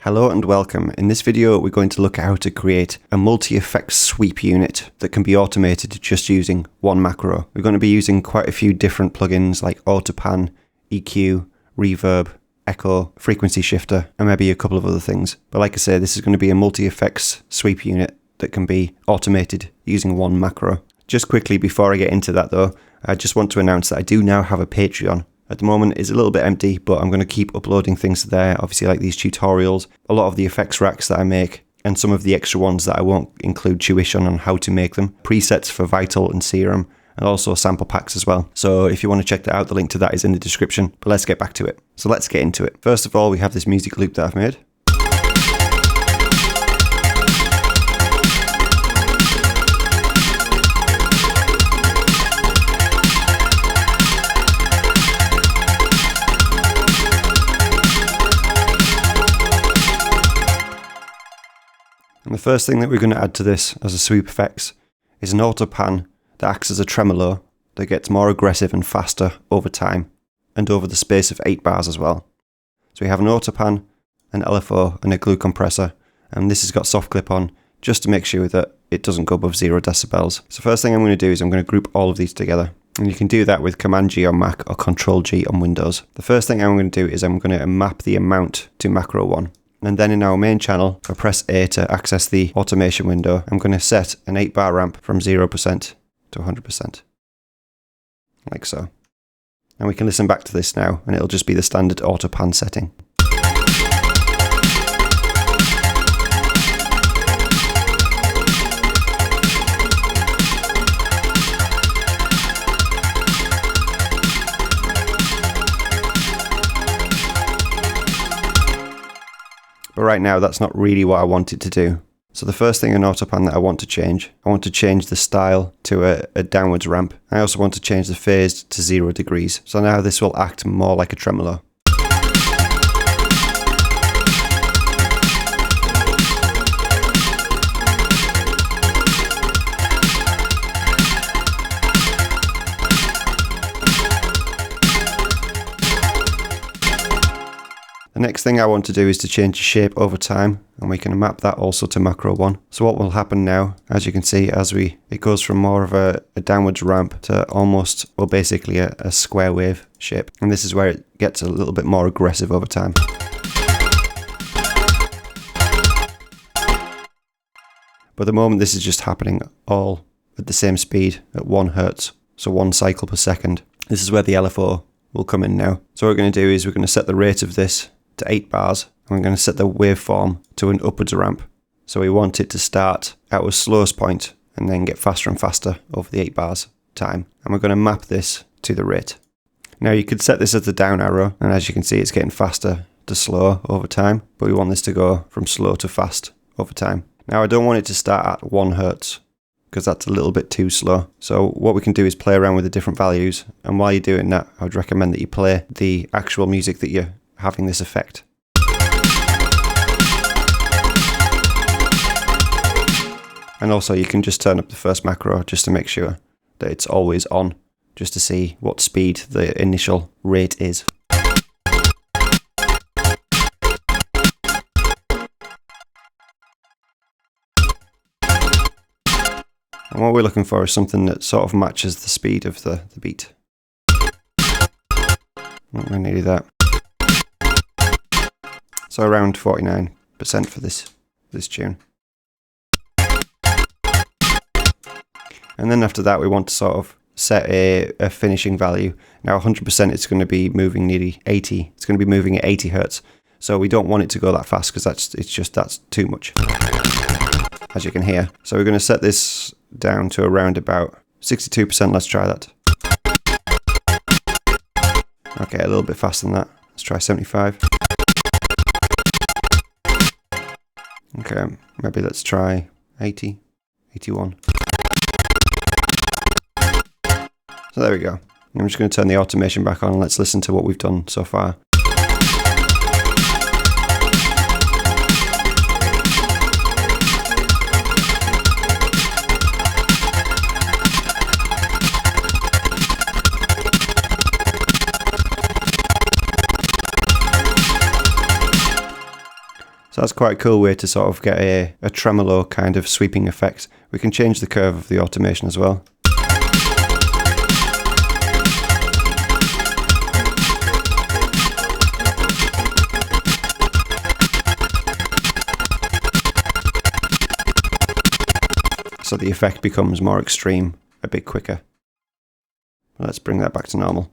Hello and welcome. In this video we're going to look at how to create a multi-effects sweep unit that can be automated just using one macro. We're going to be using quite a few different plugins like Autopan, EQ, Reverb, Echo, Frequency Shifter, and maybe a couple of other things. But like I say, this is going to be a multi-effects sweep unit that can be automated using one macro. Just quickly before I get into that though, I just want to announce that I do now have a Patreon. At the moment it's a little bit empty, but I'm going to keep uploading things there, obviously like these tutorials, a lot of the effects racks that I make, and some of the extra ones that I won't include tuition on how to make them, presets for Vital and Serum, and also sample packs as well. So if you want to check that out, the link to that is in the description, but let's get back to it. So let's get into it. First of all, we have this music loop that I've made. And the first thing that we're going to add to this as a sweep effects is an Autopan that acts as a tremolo that gets more aggressive and faster over time and over the space of 8 bars as well. So we have an Autopan, an LFO and a glue compressor, and this has got soft clip on just to make sure that it doesn't go above 0 decibels. So first thing I'm going to do is I'm going to group all of these together, and you can do that with Command G on Mac or Control G on Windows. The first thing I'm going to do is I'm going to map the amount to macro 1. And then in our main channel, I press A to access the automation window. I'm going to set an 8 bar ramp from 0% to 100%. Like so. And we can listen back to this now, and it'll just be the standard Autopan setting. But right now, that's not really what I want it to do. So the first thing in Autopan that I want to change the style to a downwards ramp. I also want to change the phase to 0 degrees. So now this will act more like a tremolo. The next thing I want to do is to change the shape over time, and we can map that also to macro 1. So what will happen now, as you can see, it goes from more of a downwards ramp to almost, well, basically a square wave shape. And this is where it gets a little bit more aggressive over time. But at the moment this is just happening all at the same speed at 1 hertz, so 1 cycle per second. This is where the LFO will come in now. So what we're going to do is we're going to set the rate of this to 8 bars, and we're going to set the waveform to an upwards ramp. So we want it to start at our slowest point and then get faster and faster over the 8 bars time. And we're going to map this to the rate. Now you could set this as the down arrow, and as you can see it's getting faster to slow over time, but we want this to go from slow to fast over time. Now I don't want it to start at 1 hertz because that's a little bit too slow. So what we can do is play around with the different values, and while you're doing that I would recommend that you play the actual music that you're having this effect. And also you can just turn up the first macro just to make sure that it's always on, just to see what speed the initial rate is. And what we're looking for is something that sort of matches the speed of the beat. Not nearly that. So around 49% for this tune. And then after that we want to sort of set a finishing value. Now 100% it's going to be moving nearly 80. It's going to be moving at 80 hertz. So we don't want it to go that fast because that's too much, as you can hear. So we're going to set this down to around about 62%. Let's try that. Okay, a little bit faster than that. Let's try 75. Okay, maybe let's try 80, 81. So there we go. I'm just going to turn the automation back on and let's listen to what we've done so far. So that's quite a cool way to sort of get a tremolo kind of sweeping effect. We can change the curve of the automation as well. So the effect becomes more extreme, a bit quicker. Let's bring that back to normal.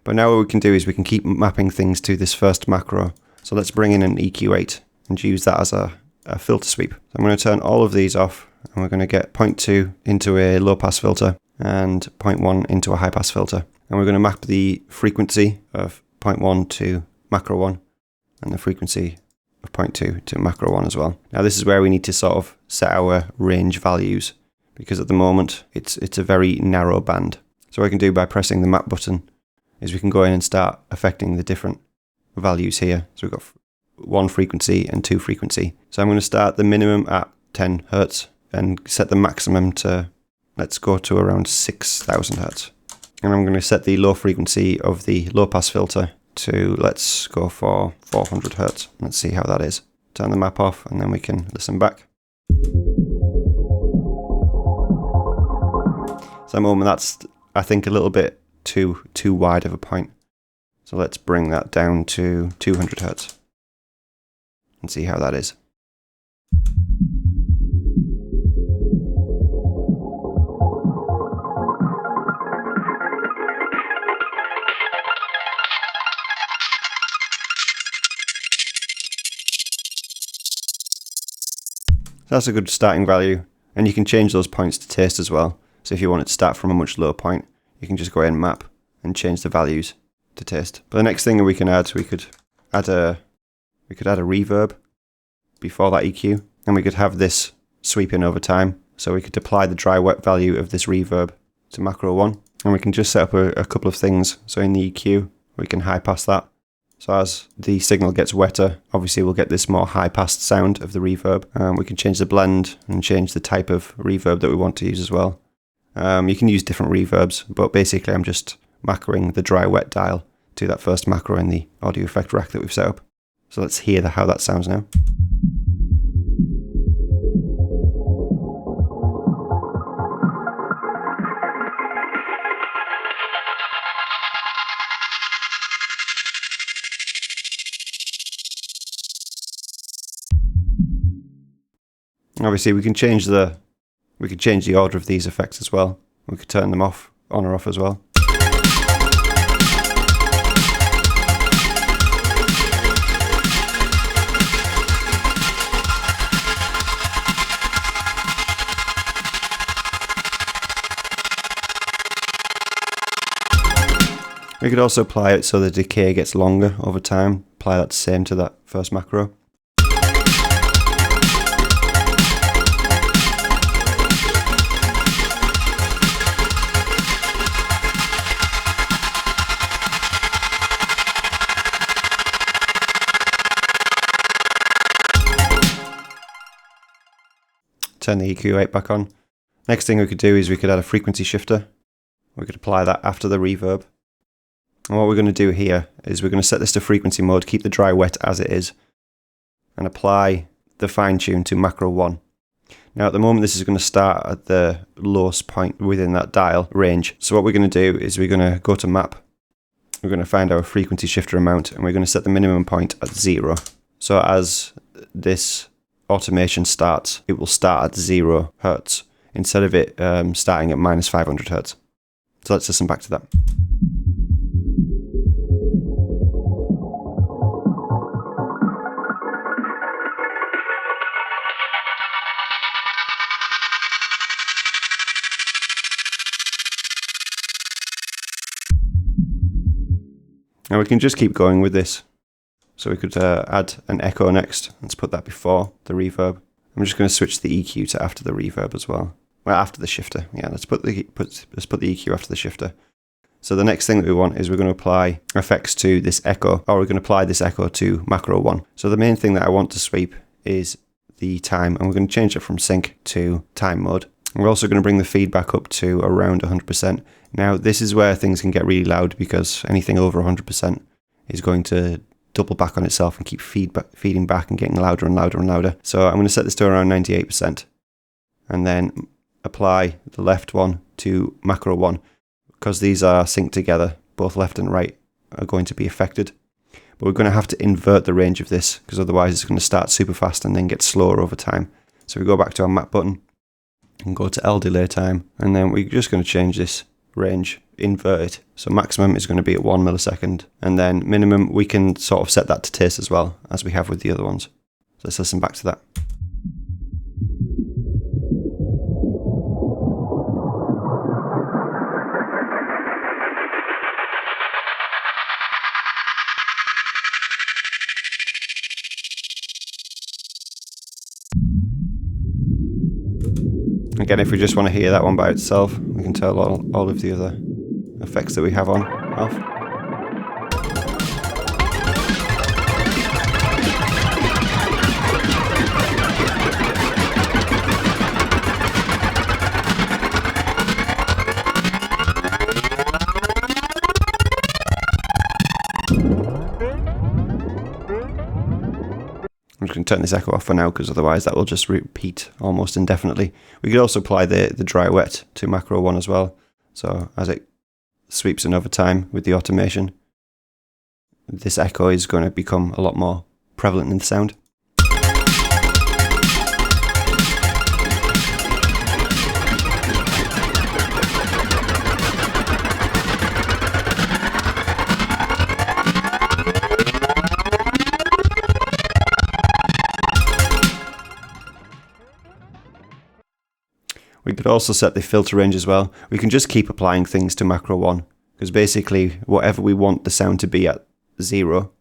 But now what we can do is we can keep mapping things to this first macro. So let's bring in an EQ8 and use that as a filter sweep. So I'm going to turn all of these off, and we're going to get 0.2 into a low pass filter and 0.1 into a high pass filter. And we're going to map the frequency of 0.1 to macro 1 and the frequency of 0.2 to macro 1 as well. Now this is where we need to sort of set our range values, because at the moment it's a very narrow band. So what I can do by pressing the map button is we can go in and start affecting the different values here. So we've got 1 frequency and 2 frequency. So I'm going to start the minimum at 10 Hertz and set the maximum to, let's go to around 6,000 Hertz. And I'm going to set the low frequency of the low pass filter to, let's go for 400 Hertz. Let's see how that is. Turn the map off and then we can listen back. So at the moment that's, I think, a little bit too wide of a point. So let's bring that down to 200 Hertz and see how that is. So that's a good starting value, and you can change those points to taste as well. So if you want it to start from a much lower point, you can just go ahead and map and change the values to taste. But the next thing we can add, we could add a reverb before that EQ, and we could have this sweeping over time. So we could apply the dry wet value of this reverb to macro 1, and we can just set up a couple of things. So in the EQ, we can high pass that. So as the signal gets wetter, obviously we'll get this more high passed sound of the reverb. We can change the blend and change the type of reverb that we want to use as well. You can use different reverbs, but basically I'm just macroing the dry wet dial to that first macro in the audio effect rack that we've set up. So let's hear how that sounds now. Obviously we can change the order of these effects as well. We could turn them off, on or off as well. We could also apply it so the decay gets longer over time. Apply that same to that first macro. Turn the EQ8 back on. Next thing we could do is we could add a frequency shifter. We could apply that after the reverb. And what we're going to do here is we're going to set this to frequency mode, keep the dry wet as it is, and apply the fine tune to macro 1. Now at the moment this is going to start at the lowest point within that dial range. So what we're going to do is we're going to go to map. We're going to find our frequency shifter amount, and we're going to set the minimum point at 0. So as this automation starts, it will start at 0 Hertz instead of it starting at minus 500 Hertz. So let's listen back to that. Now we can just keep going with this. So we could add an echo next. Let's put that before the reverb. I'm just going to switch the EQ to after the reverb as well. Well, after the shifter. Yeah, let's put the EQ after the shifter. So the next thing that we want is we're going to apply effects to this echo, or we're going to apply this echo to macro 1. So the main thing that I want to sweep is the time, and we're going to change it from sync to time mode. We're also going to bring the feedback up to around 100%. Now this is where things can get really loud, because anything over 100% is going to double back on itself and keep feeding back and getting louder and louder and louder. So I'm going to set this to around 98% and then apply the left one to macro 1 because these are synced together. Both left and right are going to be affected. But we're going to have to invert the range of this because otherwise it's going to start super fast and then get slower over time. So we go back to our map button and go to L delay time, and then we're just going to change this range, invert it. So maximum is going to be at 1 millisecond, and then minimum we can sort of set that to taste as well as we have with the other ones. So let's listen back to that. Again, if we just want to hear that one by itself, we can turn all of the other effects that we have on off. I'm just going to turn this echo off for now because otherwise that will just repeat almost indefinitely. We could also apply the dry wet to macro 1 as well. So as it sweeps in over time with the automation, this echo is going to become a lot more prevalent in the sound. We could also set the filter range as well. We can just keep applying things to macro 1 because basically whatever we want the sound to be at 0,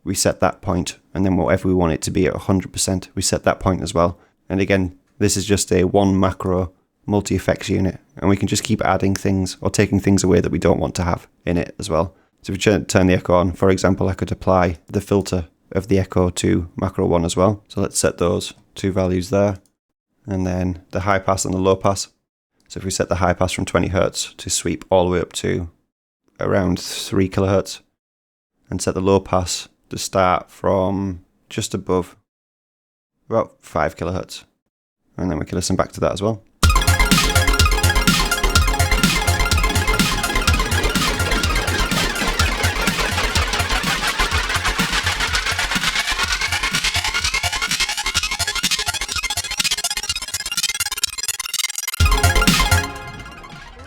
we set that point, and then whatever we want it to be at 100%, we set that point as well. And again, this is just a 1 macro multi-effects unit, and we can just keep adding things or taking things away that we don't want to have in it as well. So if we turn the echo on, for example, I could apply the filter of the echo to macro 1 as well. So let's set those 2 values there. And then the high pass and the low pass. So if we set the high pass from 20 Hz to sweep all the way up to around 3 kHz, and set the low pass to start from just above about 5 kHz. And then we can listen back to that as well.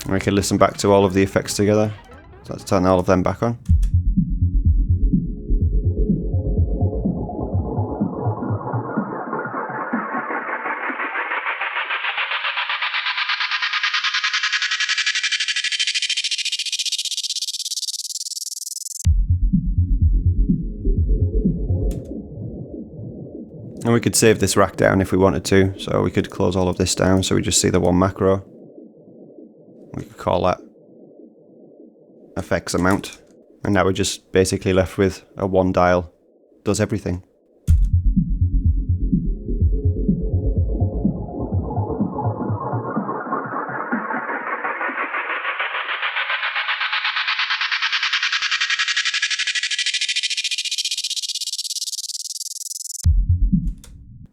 We can listen back to all of the effects together. So let's turn all of them back on. And we could save this rack down if we wanted to. So we could close all of this down so we just see the 1 macro. We could call that effects amount, and now we're just basically left with a 1 dial, does everything.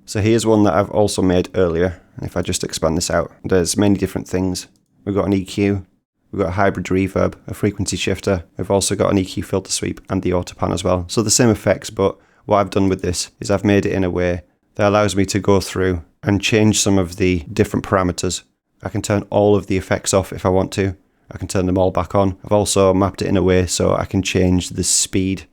So here's one that I've also made earlier, and if I just expand this out, there's many different things. We've got an EQ, we've got a hybrid reverb, a frequency shifter, we've also got an EQ filter sweep and the autopan as well. So the same effects, but what I've done with this is I've made it in a way that allows me to go through and change some of the different parameters. I can turn all of the effects off if I want to. I can turn them all back on. I've also mapped it in a way so I can change the speed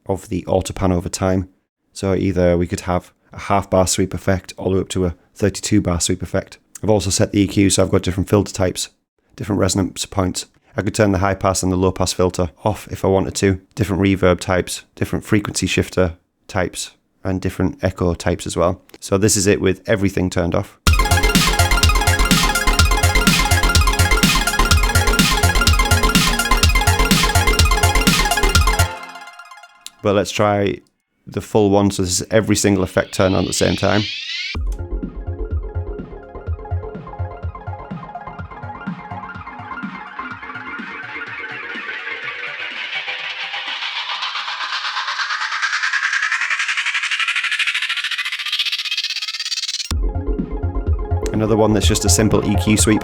of the autopan over time. So either we could have a half bar sweep effect all the way up to a 32 bar sweep effect. I've also set the EQ so I've got different filter types, different resonance points. I could turn the high pass and the low pass filter off if I wanted to. Different reverb types, different frequency shifter types, and different echo types as well. So this is it with everything turned off. But let's try the full one. So this is every single effect turned on at the same time. Another one that's just a simple EQ sweep.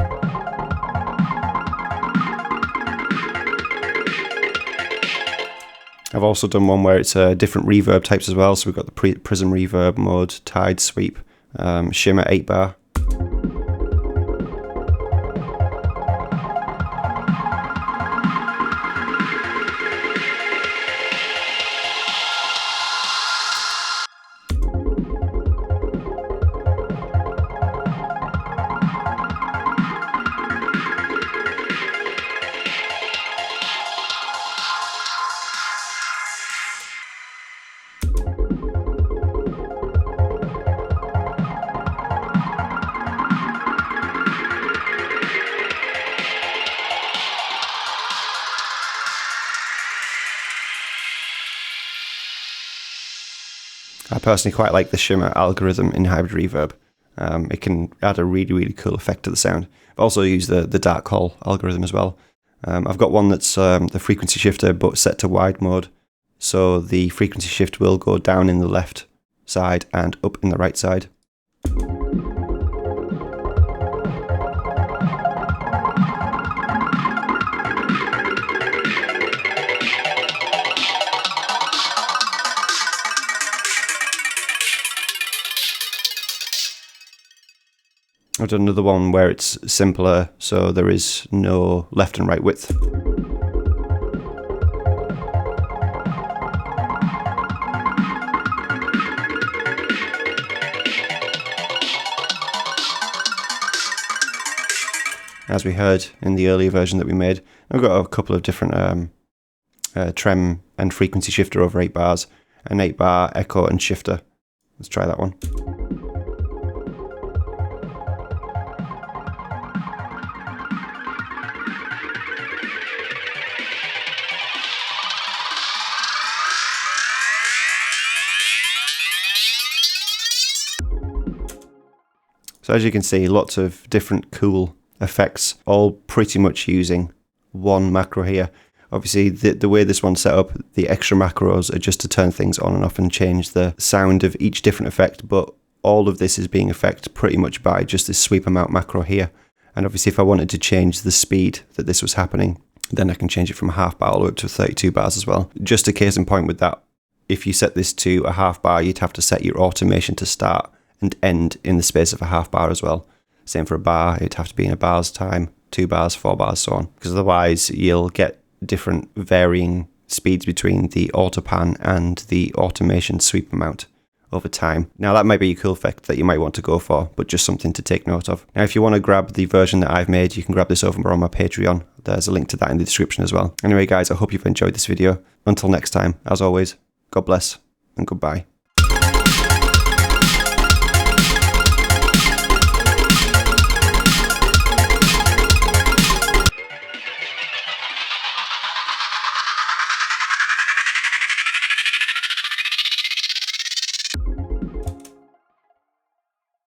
I've also done one where it's different reverb types as well. So we've got the Prism reverb mode, Tide sweep, Shimmer 8-bar. I personally quite like the shimmer algorithm in hybrid reverb. It can add a really cool effect to the sound. I've also used the dark hall algorithm as well. I've got one that's the frequency shifter but set to wide mode, so the frequency shift will go down in the left side and up in the right side. I've done another one where it's simpler, so there is no left and right width. As we heard in the earlier version that we made, I've got a couple of different trem and frequency shifter over 8 bars, an 8-bar echo and shifter. Let's try that one. So as you can see, lots of different cool effects, all pretty much using one macro here. Obviously, the way this one's set up, the extra macros are just to turn things on and off and change the sound of each different effect, but all of this is being affected pretty much by just this sweep amount macro here. And obviously, if I wanted to change the speed that this was happening, then I can change it from a half bar all the way up to 32 bars as well. Just a case in point with that, if you set this to a half bar, you'd have to set your automation to start and end in the space of a half bar as well. Same for a bar, it'd have to be in a bar's time, 2 bars, 4 bars, so on. Because otherwise you'll get different varying speeds between the auto pan and the automation sweep amount over time. Now that might be a cool effect that you might want to go for, but just something to take note of. Now if you want to grab the version that I've made, you can grab this over on my Patreon. There's a link to that in the description as well. Anyway guys, I hope you've enjoyed this video. Until next time, as always, God bless and goodbye.